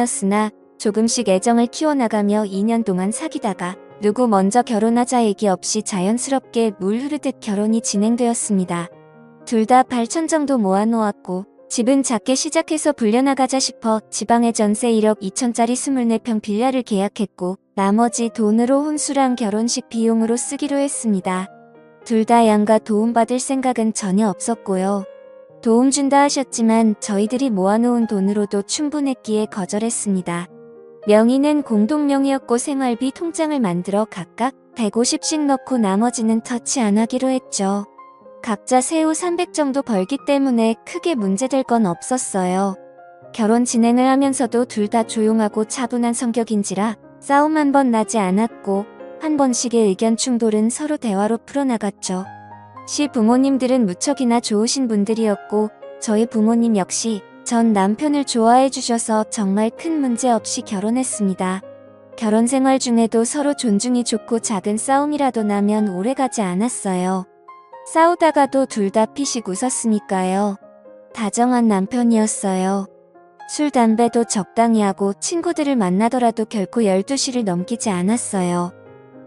였으나 조금씩 애정을 키워나가며 2년 동안 사귀다가 누구 먼저 결혼하자 얘기 없이 자연스럽게 물 흐르듯 결혼이 진행되었습니다. 둘 다 8천 정도 모아놓았고 집은 작게 시작해서 불려나가자 싶어 지방에 전세 1억 2천짜리 24평 빌라를 계약했고 나머지 돈으로 혼수랑 결혼식 비용으로 쓰기로 했습니다. 둘 다 양가 도움받을 생각은 전혀 없었고요. 도움 준다 하셨지만 저희들이 모아놓은 돈으로도 충분했기에 거절했습니다. 명의는 공동명의였고 생활비 통장을 만들어 각각 150씩 넣고 나머지는 터치 안 하기로 했죠. 각자 세후 300 정도 벌기 때문에 크게 문제될 건 없었어요. 결혼 진행을 하면서도 둘 다 조용하고 차분한 성격인지라 싸움 한 번 나지 않았고 한 번씩의 의견 충돌은 서로 대화로 풀어나갔죠. 시부모님들은 무척이나 좋으신 분들이었고 저희 부모님 역시 전 남편을 좋아해 주셔서 정말 큰 문제 없이 결혼했습니다. 결혼 생활 중에도 서로 존중이 좋고 작은 싸움이라도 나면 오래가지 않았어요. 싸우다가도 둘 다 피식 웃었으니까요. 다정한 남편이었어요. 술, 담배도 적당히 하고 친구들을 만나더라도 결코 12시를 넘기지 않았어요.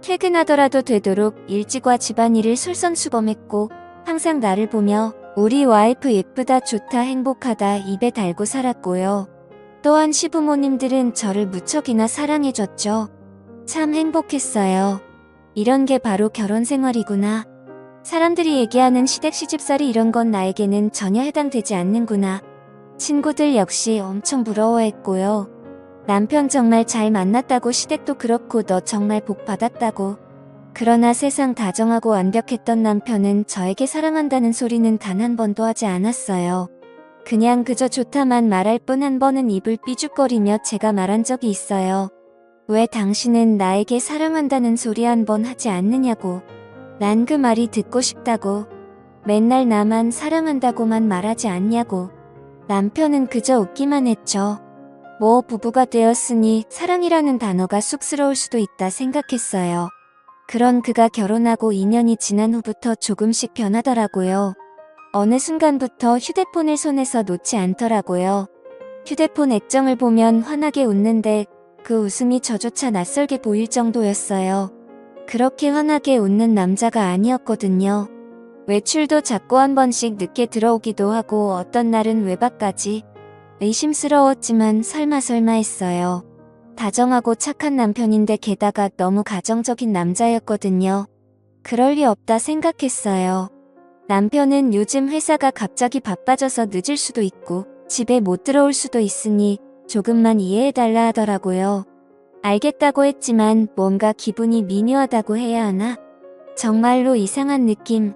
퇴근하더라도 되도록 일찍 와 집안일을 솔선수범했고 항상 나를 보며 우리 와이프 예쁘다, 좋다, 행복하다 입에 달고 살았고요. 또한 시부모님들은 저를 무척이나 사랑해줬죠. 참 행복했어요. 이런 게 바로 결혼 생활이구나. 사람들이 얘기하는 시댁 시집살이 이런 건 나에게는 전혀 해당되지 않는구나. 친구들 역시 엄청 부러워했고요. 남편 정말 잘 만났다고, 시댁도 그렇고 너 정말 복 받았다고. 그러나 세상 다정하고 완벽했던 남편은 저에게 사랑한다는 소리는 단 한 번도 하지 않았어요. 그냥 그저 좋다만 말할 뿐. 한 번은 입을 삐죽거리며 제가 말한 적이 있어요. 왜 당신은 나에게 사랑한다는 소리 한 번 하지 않느냐고. 난 그 말이 듣고 싶다고. 맨날 나만 사랑한다고만 말하지 않냐고. 남편은 그저 웃기만 했죠. 뭐 부부가 되었으니 사랑이라는 단어가 쑥스러울 수도 있다 생각했어요. 그런 그가 결혼하고 2년이 지난 후부터 조금씩 변하더라고요. 어느 순간부터 휴대폰을 손에서 놓지 않더라고요. 휴대폰 액정을 보면 환하게 웃는데 그 웃음이 저조차 낯설게 보일 정도였어요. 그렇게 환하게 웃는 남자가 아니었거든요. 외출도 자꾸 한 번씩 늦게 들어오기도 하고 어떤 날은 외박까지. 의심스러웠지만 설마 했어요. 다정하고 착한 남편인데 게다가 너무 가정적인 남자였거든요. 그럴 리 없다 생각했어요. 남편은 요즘 회사가 갑자기 바빠져서 늦을 수도 있고 집에 못 들어올 수도 있으니 조금만 이해해달라 하더라고요. 알겠다고 했지만 뭔가 기분이 미묘하다고 해야 하나? 정말로 이상한 느낌.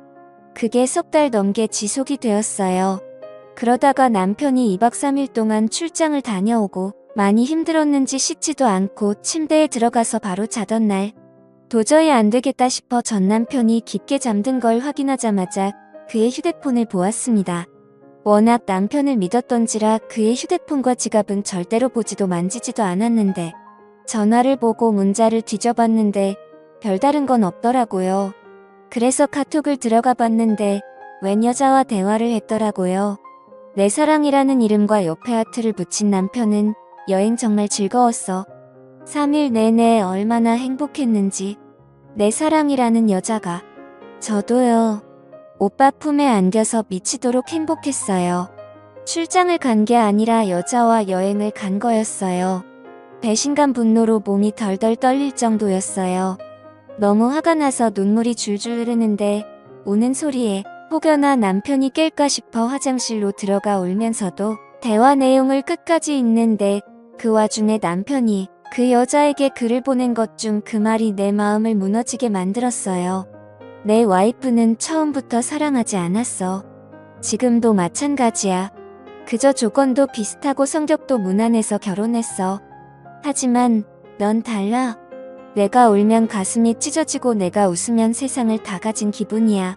그게 석 달 넘게 지속이 되었어요. 그러다가 남편이 2박 3일 동안 출장을 다녀오고 많이 힘들었는지 씻지도 않고 침대에 들어가서 바로 자던 날, 도저히 안 되겠다 싶어 전 남편이 깊게 잠든 걸 확인하자마자 그의 휴대폰을 보았습니다. 워낙 남편을 믿었던지라 그의 휴대폰과 지갑은 절대로 보지도 만지지도 않았는데 전화를 보고 문자를 뒤져봤는데 별다른 건 없더라고요. 그래서 카톡을 들어가 봤는데 웬 여자와 대화를 했더라고요. 내 사랑이라는 이름과 옆에 하트를 붙인 남편은 여행 정말 즐거웠어. 3일 내내 얼마나 행복했는지. 내 사랑이라는 여자가. 저도요. 오빠 품에 안겨서 미치도록 행복했어요. 출장을 간 게 아니라 여자와 여행을 간 거였어요. 배신감 분노로 몸이 덜덜 떨릴 정도였어요. 너무 화가 나서 눈물이 줄줄 흐르는데 우는 소리에 혹여나 남편이 깰까 싶어 화장실로 들어가 울면서도 대화 내용을 끝까지 읽는데 그 와중에 남편이 그 여자에게 글을 보낸 것 중 그 말이 내 마음을 무너지게 만들었어요. 내 와이프는 처음부터 사랑하지 않았어. 지금도 마찬가지야. 그저 조건도 비슷하고 성격도 무난해서 결혼했어. 하지만 넌 달라. 내가 울면 가슴이 찢어지고 내가 웃으면 세상을 다 가진 기분이야.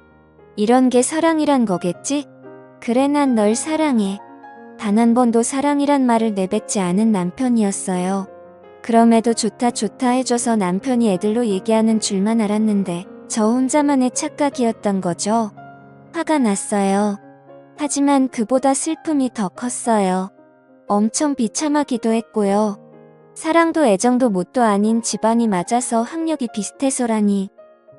이런 게 사랑이란 거겠지? 그래, 난 널 사랑해. 단 한 번도 사랑이란 말을 내뱉지 않은 남편이었어요. 그럼에도 좋다 해줘서 남편이 애들로 얘기하는 줄만 알았는데 저 혼자만의 착각이었던 거죠. 화가 났어요. 하지만 그보다 슬픔이 더 컸어요. 엄청 비참하기도 했고요. 사랑도 애정도 뭣도 아닌 집안이 맞아서 학력이 비슷해서라니.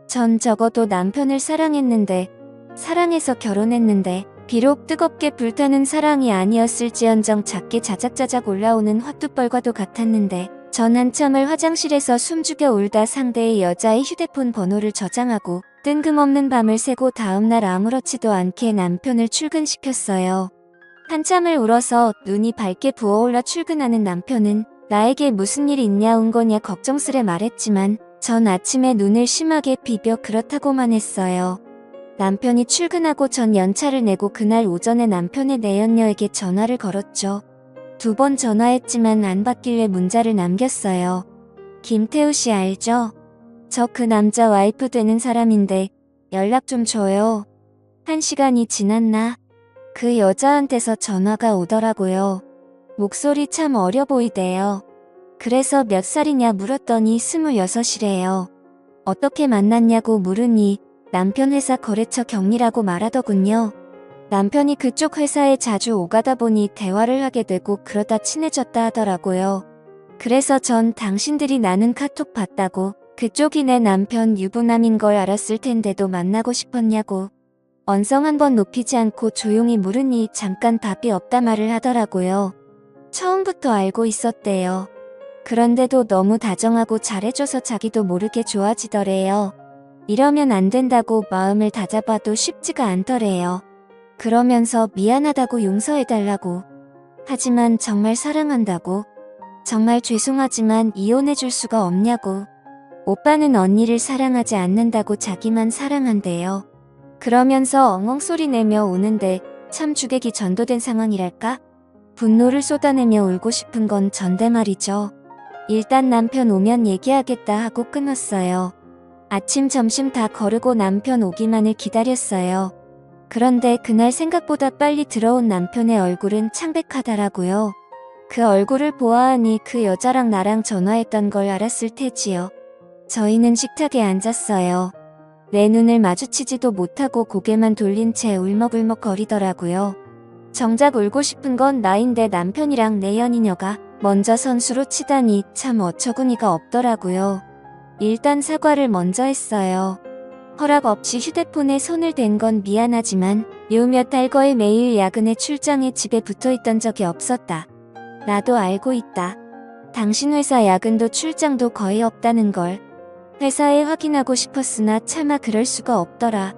전 적어도 남편을 사랑했는데, 사랑해서 결혼했는데, 비록 뜨겁게 불타는 사랑이 아니었을지언정 작게 자작자작 올라오는 화투벌과도 같았는데, 전 한참을 화장실에서 숨죽여 울다 상대의 여자의 휴대폰 번호를 저장하고 뜬금없는 밤을 새고 다음날 아무렇지도 않게 남편을 출근시켰어요. 한참을 울어서 눈이 밝게 부어올라 출근하는 남편은 나에게 무슨 일 있냐 온 거냐 걱정스레 말했지만 전 아침에 눈을 심하게 비벼 그렇다고만 했어요. 남편이 출근하고 전 연차를 내고 그날 오전에 남편의 내연녀에게 전화를 걸었죠. 2번 전화했지만 안 받길래 문자를 남겼어요. 김태우 씨 알죠? 저 그 남자 와이프 되는 사람인데 연락 좀 줘요. 1시간이 지났나? 그 여자한테서 전화가 오더라고요. 목소리 참 어려 보이대요. 그래서 몇 살이냐 물었더니 26이래요. 어떻게 만났냐고 물으니 남편 회사 거래처 경리라고 말하더군요. 남편이 그쪽 회사에 자주 오가다 보니 대화를 하게 되고 그러다 친해졌다 하더라고요. 그래서 전 당신들이 나눈 카톡 봤다고 그쪽이 내 남편 유부남인 걸 알았을 텐데도 만나고 싶었냐고 언성 한번 높이지 않고 조용히 물으니 잠깐 답이 없다 말을 하더라고요. 처음부터 알고 있었대요. 그런데도 너무 다정하고 잘해줘서 자기도 모르게 좋아지더래요. 이러면 안 된다고 마음을 다잡아도 쉽지가 않더래요. 그러면서 미안하다고 용서해달라고. 하지만 정말 사랑한다고. 정말 죄송하지만 이혼해줄 수가 없냐고. 오빠는 언니를 사랑하지 않는다고 자기만 사랑한대요. 그러면서 엉엉 소리 내며 우는데 참 주객이 전도된 상황이랄까? 분노를 쏟아내며 울고 싶은 건 전데 말이죠. 일단 남편 오면 얘기하겠다 하고 끊었어요. 아침 점심 다 거르고 남편 오기만을 기다렸어요. 그런데 그날 생각보다 빨리 들어온 남편의 얼굴은 창백하더라고요. 그 얼굴을 보아하니 그 여자랑 나랑 전화했던 걸 알았을 테지요. 저희는 식탁에 앉았어요. 내 눈을 마주치지도 못하고 고개만 돌린 채 울먹울먹 거리더라고요. 정작 울고 싶은 건 나인데 남편이랑 내 연인녀가 먼저 선수로 치다니 참 어처구니가 없더라고요. 일단 사과를 먼저 했어요. 허락 없이 휴대폰에 손을 댄 건 미안하지만 요 몇 달 거의 매일 야근에 출장에 집에 붙어있던 적이 없었다. 나도 알고 있다. 당신 회사 야근도 출장도 거의 없다는 걸. 회사에 확인하고 싶었으나 차마 그럴 수가 없더라.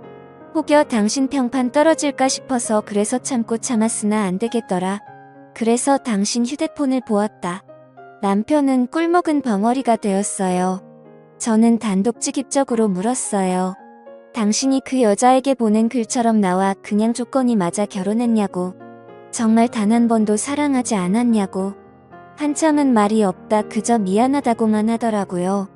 혹여 당신 평판 떨어질까 싶어서 그래서 참고 참았으나 안 되겠더라. 그래서 당신 휴대폰을 보았다. 남편은 꿀먹은 벙어리가 되었어요. 저는 단독직입적으로 물었어요. 당신이 그 여자에게 보낸 글처럼 나와 그냥 조건이 맞아 결혼했냐고. 정말 단 한 번도 사랑하지 않았냐고. 한참은 말이 없다 그저 미안하다고만 하더라고요.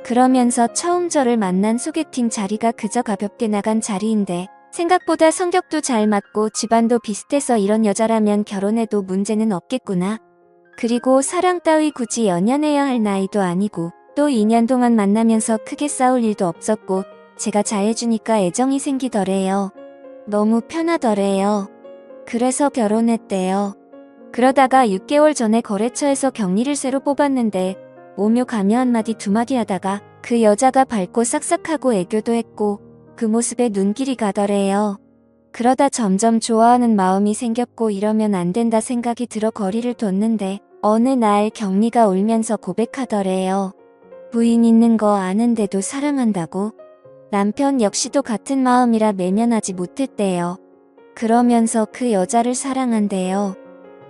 그러면서 처음 저를 만난 소개팅 자리가 그저 가볍게 나간 자리인데 생각보다 성격도 잘 맞고 집안도 비슷해서 이런 여자라면 결혼해도 문제는 없겠구나. 그리고 사랑 따위 굳이 연연해야 할 나이도 아니고 또 2년 동안 만나면서 크게 싸울 일도 없었고 제가 잘해주니까 애정이 생기더래요. 너무 편하더래요. 그래서 결혼했대요. 그러다가 6개월 전에 거래처에서 경리를 새로 뽑았는데 오며 가며 한마디 두마디 하다가 그 여자가 밝고 싹싹하고 애교도 했고 그 모습에 눈길이 가더래요. 그러다 점점 좋아하는 마음이 생겼고 이러면 안 된다 생각이 들어 거리를 뒀는데 어느 날 경리가 울면서 고백하더래요. 부인 있는 거 아는데도 사랑한다고? 남편 역시도 같은 마음이라 매면하지 못했대요. 그러면서 그 여자를 사랑한대요.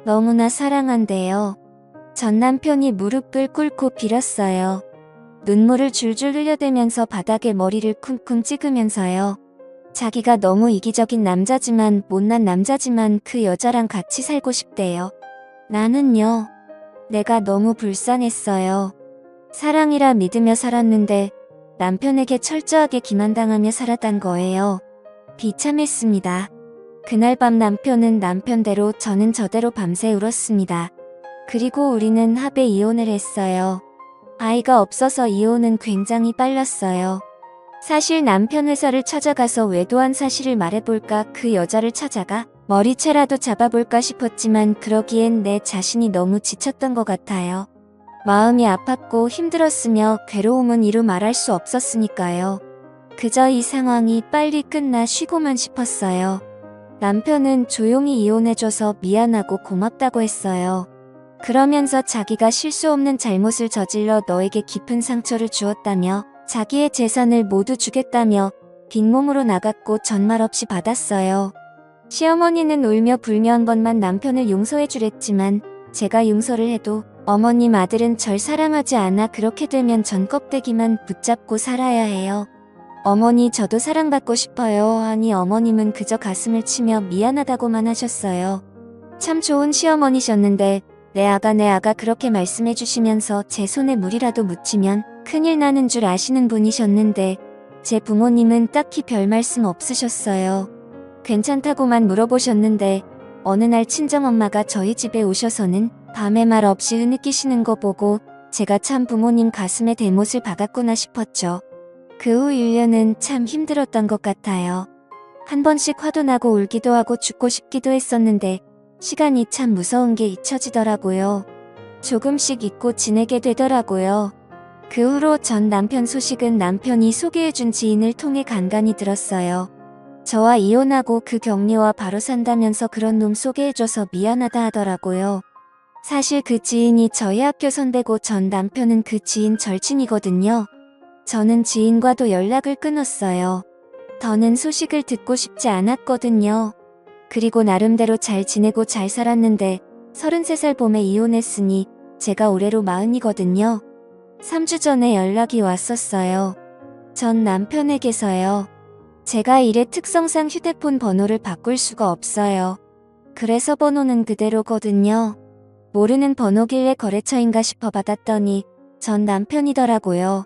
너무나 사랑한대요. 전 남편이 무릎을 꿇고 빌었어요. 눈물을 줄줄 흘려대면서 바닥에 머리를 쿵쿵 찍으면서요. 자기가 너무 이기적인 남자지만 못난 남자지만 그 여자랑 같이 살고 싶대요. 나는요. 내가 너무 불쌍했어요. 사랑이라 믿으며 살았는데 남편에게 철저하게 기만당하며 살았단 거예요. 비참했습니다. 그날 밤 남편은 남편대로 저는 저대로 밤새 울었습니다. 그리고 우리는 합의 이혼을 했어요. 아이가 없어서 이혼은 굉장히 빨랐어요. 사실 남편 회사를 찾아가서 외도한 사실을 말해볼까 그 여자를 찾아가 머리채라도 잡아볼까 싶었지만 그러기엔 내 자신이 너무 지쳤던 것 같아요. 마음이 아팠고 힘들었으며 괴로움은 이루 말할 수 없었으니까요. 그저 이 상황이 빨리 끝나 쉬고만 싶었어요. 남편은 조용히 이혼해줘서 미안하고 고맙다고 했어요. 그러면서 자기가 실수 없는 잘못을 저질러 너에게 깊은 상처를 주었다며 자기의 재산을 모두 주겠다며 빈몸으로 나갔고 전말 없이 받았어요. 시어머니는 울며 불며 한 번만 남편을 용서해주랬지만 제가 용서를 해도 어머님 아들은 절 사랑하지 않아 그렇게 되면 전 껍데기만 붙잡고 살아야 해요. 어머니 저도 사랑받고 싶어요. 아니 어머님은 그저 가슴을 치며 미안하다고만 하셨어요. 참 좋은 시어머니셨는데 내 아가 그렇게 말씀해 주시면서 제 손에 물이라도 묻히면 큰일 나는 줄 아시는 분이셨는데 제 부모님은 딱히 별 말씀 없으셨어요. 괜찮다고만 물어보셨는데 어느 날 친정엄마가 저희 집에 오셔서는 밤에 말 없이 흐느끼시는 거 보고 제가 참 부모님 가슴에 대못을 박았구나 싶었죠. 그 후 1년은 참 힘들었던 것 같아요. 한 번씩 화도 나고 울기도 하고 죽고 싶기도 했었는데 시간이 참 무서운 게 잊혀지더라고요. 조금씩 잊고 지내게 되더라고요. 그 후로 전 남편 소식은 남편이 소개해준 지인을 통해 간간히 들었어요. 저와 이혼하고 그 격리와 바로 산다면서 그런 놈 소개해줘서 미안하다 하더라고요. 사실 그 지인이 저희 학교 선배고 전 남편은 그 지인 절친이거든요. 저는 지인과도 연락을 끊었어요. 더는 소식을 듣고 싶지 않았거든요. 그리고 나름대로 잘 지내고 잘 살았는데 33살 봄에 이혼했으니 제가 올해로 40이거든요. 3주 전에 연락이 왔었어요. 전 남편에게서요. 제가 일의 특성상 휴대폰 번호를 바꿀 수가 없어요. 그래서 번호는 그대로거든요. 모르는 번호길래 거래처인가 싶어 받았더니 전 남편이더라고요.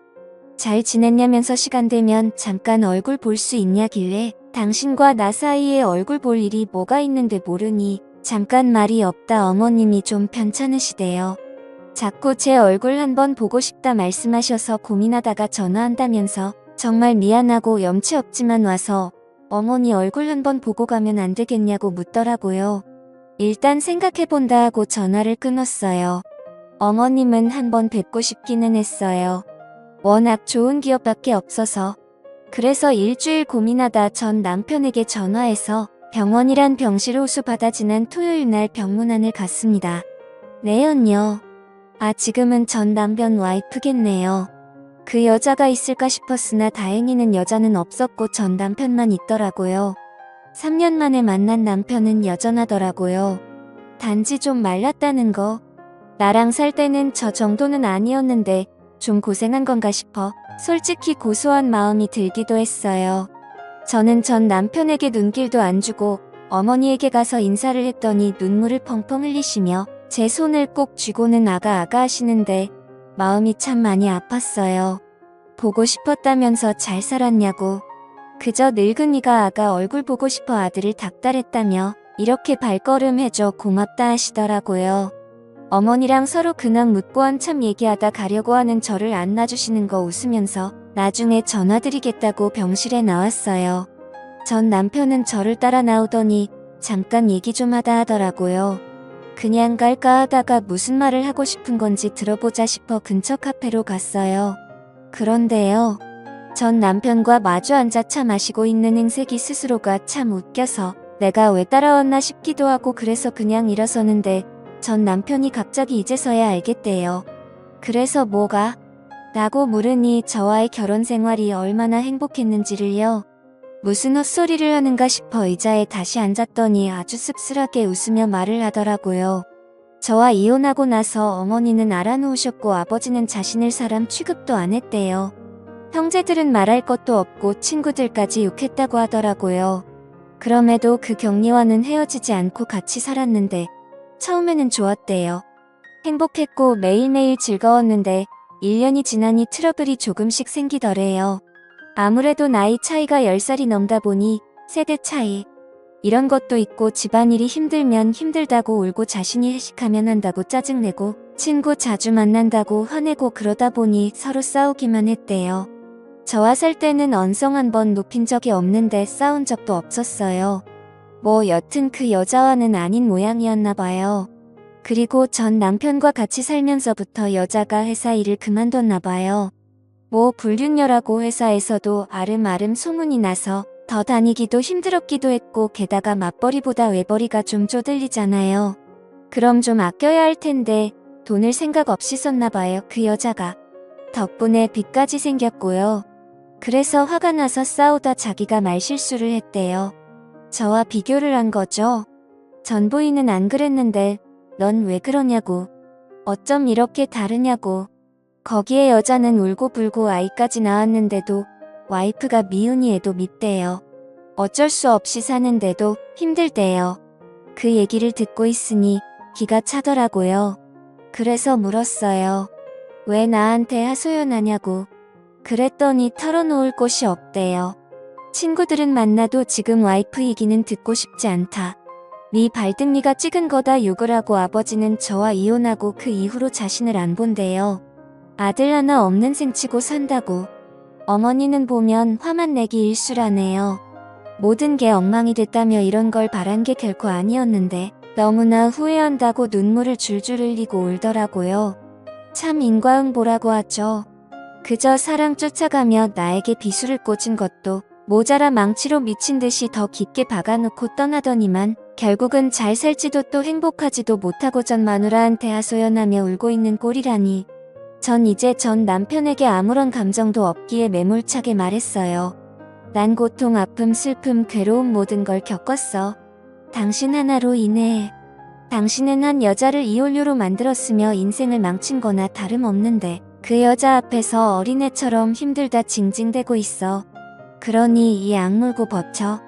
잘 지냈냐면서 시간 되면 잠깐 얼굴 볼 수 있냐길래 당신과 나 사이에 얼굴 볼 일이 뭐가 있는데 모르니 잠깐 말이 없다 어머님이 좀 편찮으시대요. 자꾸 제 얼굴 한번 보고 싶다 말씀하셔서 고민하다가 전화한다면서 정말 미안하고 염치 없지만 와서 어머니 얼굴 한번 보고 가면 안 되겠냐고 묻더라고요. 일단 생각해본다 하고 전화를 끊었어요. 어머님은 한번 뵙고 싶기는 했어요. 워낙 좋은 기억밖에 없어서. 그래서 일주일 고민하다 전 남편에게 전화해서 병원이란 병실 호수 받아 지난 토요일 날 병문안을 갔습니다. 네연요. 지금은 전 남편 와이프겠네요. 그 여자가 있을까 싶었으나 다행히는 여자는 없었고 전 남편만 있더라고요. 3년 만에 만난 남편은 여전하더라고요. 단지 좀 말랐다는 거. 나랑 살 때는 저 정도는 아니었는데 좀 고생한 건가 싶어 솔직히 고소한 마음이 들기도 했어요. 저는 전 남편에게 눈길도 안 주고 어머니에게 가서 인사를 했더니 눈물을 펑펑 흘리시며 제 손을 꼭 쥐고는 아가 하시는데 마음이 참 많이 아팠어요. 보고 싶었다면서 잘 살았냐고. 그저 늙은이가 아가 얼굴 보고 싶어 아들을 닥달했다며 이렇게 발걸음해줘 고맙다 하시더라고요. 어머니랑 서로 근황 묻고 한참 얘기하다 가려고 하는 저를 안 놔주시는 거 웃으면서 나중에 전화드리겠다고 병실에 나왔어요. 전 남편은 저를 따라 나오더니 잠깐 얘기 좀 하다 하더라고요. 그냥 갈까 하다가 무슨 말을 하고 싶은 건지 들어보자 싶어 근처 카페로 갔어요. 그런데요. 전 남편과 마주 앉아 차 마시고 있는 행색이 스스로가 참 웃겨서 내가 왜 따라왔나 싶기도 하고 그래서 그냥 일어서는데 전 남편이 갑자기 이제서야 알겠대요. 그래서 뭐가? 라고 물으니 저와의 결혼 생활이 얼마나 행복했는지를요. 무슨 헛소리를 하는가 싶어 의자에 다시 앉았더니 아주 씁쓸하게 웃으며 말을 하더라고요. 저와 이혼하고 나서 어머니는 알아놓으셨고 아버지는 자신을 사람 취급도 안 했대요. 형제들은 말할 것도 없고 친구들까지 욕했다고 하더라고요. 그럼에도 그 격리와는 헤어지지 않고 같이 살았는데 처음에는 좋았대요. 행복했고 매일매일 즐거웠는데 1년이 지나니 트러블이 조금씩 생기더래요. 아무래도 나이 차이가 10살이 넘다 보니 세대 차이 이런 것도 있고 집안일이 힘들면 힘들다고 울고 자신이 회식하면 한다고 짜증내고 친구 자주 만난다고 화내고 그러다 보니 서로 싸우기만 했대요. 저와 살 때는 언성 한 번 높인 적이 없는데 싸운 적도 없었어요. 뭐 여튼 그 여자와는 아닌 모양이었나 봐요. 그리고 전 남편과 같이 살면서부터 여자가 회사 일을 그만뒀나 봐요. 뭐 불륜녀라고 회사에서도 아름아름 소문이 나서 더 다니기도 힘들었기도 했고, 게다가 맞벌이보다 외벌이가 좀 쪼들리잖아요. 그럼 좀 아껴야 할 텐데 돈을 생각 없이 썼나 봐요, 그 여자가. 덕분에 빚까지 생겼고요. 그래서 화가 나서 싸우다 자기가 말실수를 했대요. 저와 비교를 한 거죠. 전 부인은 안 그랬는데 넌 왜 그러냐고. 어쩜 이렇게 다르냐고. 거기에 여자는 울고불고 아이까지 낳았는데도 와이프가 미운이 애도 밉대요. 어쩔 수 없이 사는데도 힘들대요. 그 얘기를 듣고 있으니 기가 차더라고요. 그래서 물었어요. 왜 나한테 하소연하냐고. 그랬더니 털어놓을 곳이 없대요. 친구들은 만나도 지금 와이프 얘기는 듣고 싶지 않다. 네 발등미가 찍은 거다 욕을 하고, 아버지는 저와 이혼하고 그 이후로 자신을 안 본대요. 아들 하나 없는 셈치고 산다고. 어머니는 보면 화만 내기 일쑤라네요. 모든 게 엉망이 됐다며 이런 걸 바란 게 결코 아니었는데 너무나 후회한다고 눈물을 줄줄 흘리고 울더라고요. 참 인과응보라고 하죠. 그저 사랑 쫓아가며 나에게 비수를 꽂은 것도 모자라 망치로 미친 듯이 더 깊게 박아놓고 떠나더니만 결국은 잘 살지도 또 행복하지도 못하고 전 마누라한테 하소연하며 울고 있는 꼴이라니. 전 이제 전 남편에게 아무런 감정도 없기에 매몰차게 말했어요. 난 고통, 아픔, 슬픔, 괴로움 모든 걸 겪었어. 당신 하나로 인해. 당신은 한 여자를 이혼료로 만들었으며 인생을 망친 거나 다름없는데 그 여자 앞에서 어린애처럼 힘들다 징징대고 있어. 그러니 이 악물고 버텨.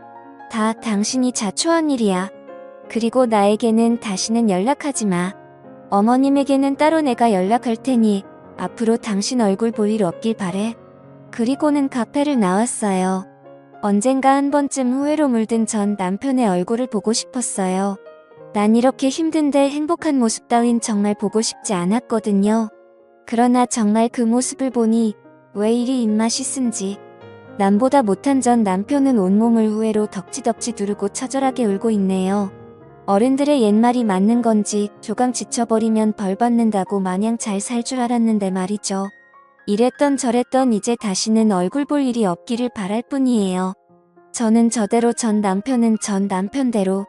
다 당신이 자초한 일이야. 그리고 나에게는 다시는 연락하지 마. 어머님에게는 따로 내가 연락할 테니 앞으로 당신 얼굴 볼 일 없길 바래. 그리고는 카페를 나왔어요. 언젠가 한 번쯤 후회로 물든 전 남편의 얼굴을 보고 싶었어요. 난 이렇게 힘든데 행복한 모습 따윈 정말 보고 싶지 않았거든요. 그러나 정말 그 모습을 보니 왜 이리 입맛이 쓴지. 남보다 못한 전 남편은 온몸을 후회로 덕지덕지 누르고 처절하게 울고 있네요. 어른들의 옛말이 맞는 건지 조강 지쳐버리면 벌 받는다고 마냥 잘 살 줄 알았는데 말이죠. 이랬던 저랬던 이제 다시는 얼굴 볼 일이 없기를 바랄 뿐이에요. 저는 저대로, 전 남편은 전 남편대로.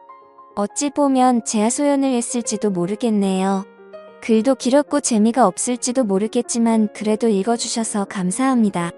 어찌 보면 제 하소연을 했을지도 모르겠네요. 글도 길었고 재미가 없을지도 모르겠지만 그래도 읽어주셔서 감사합니다.